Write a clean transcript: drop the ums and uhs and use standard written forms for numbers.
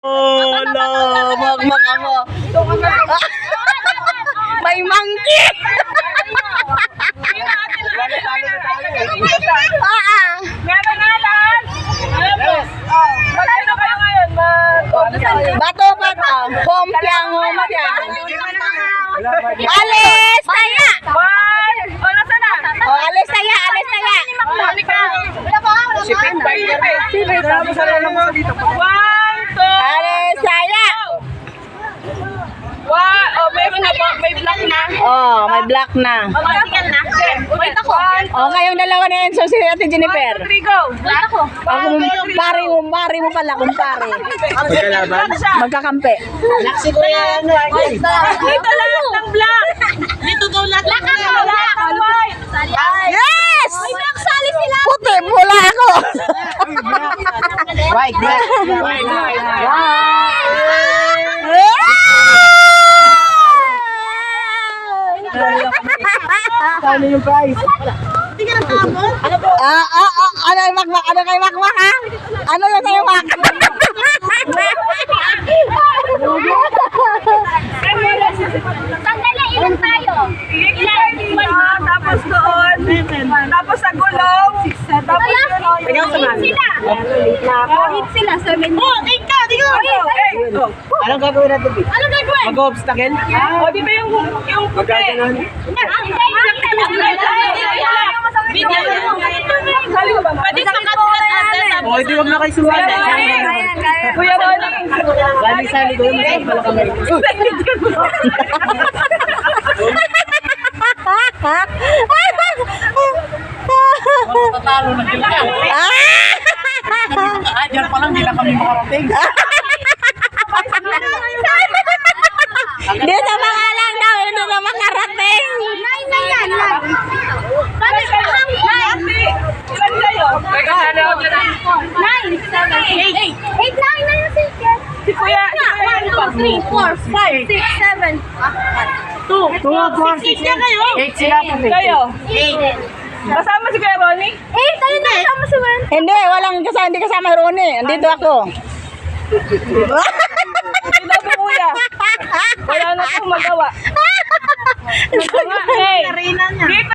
Wala, magmak ako. May monkey. Bato. Kompiang. Alis saya. Alis saya. Alis saya. Wow, may black na. Oh, may black na. Magkakil na. Wait ako. Oh, kayong dalawa ni Enzo, si Ate Jennifer. 1, 2, 3, go. Wait ako. Ako, kumpare mo pala, kumpare. Magkakampi. Laksi ko yan. Dito lahat ng black. Dito daw lahat ng black. Yes! May black sali sila. Puti, pula ako. White, black. Ano yung prize? Ano yung makmak? Ano kay makmak ha? Ano yung kayo mak? Sandali, ilan tayo? Ilan? Tapos doon. Tapos sa gulong. Tapos doon. Sila. Hit sila. 7. Oh, ikaw. Anong gagawin natin? Anong gagawin? Mag-obstacle? O, di ba yung puti? Pwede pakakat. O, hindi wag na kayo sumali. Kuya Ronnie. Sali-sali ko yung mas pala kamay. Matatalo na sila. Diyan pa lang, hindi na kami makarating. Dito mga lang daw, dito na makarating. Nine na yan. Kami sa hanggang. Ilan kayo? 9, 7, 8. 8, 9 na yung ticket. Si Kuya. 1, 2, 3, 4, 5, 6, 7. 2, 6 na kayo. 8 sila po. Kayo. 8. Kasama si Kuya Ronnie? 8, tayo na kasama si Wen. Hindi, hindi kasama si Ronnie. Andito ako. Sino po Kuya? Wala na pong magawa. Hey, dito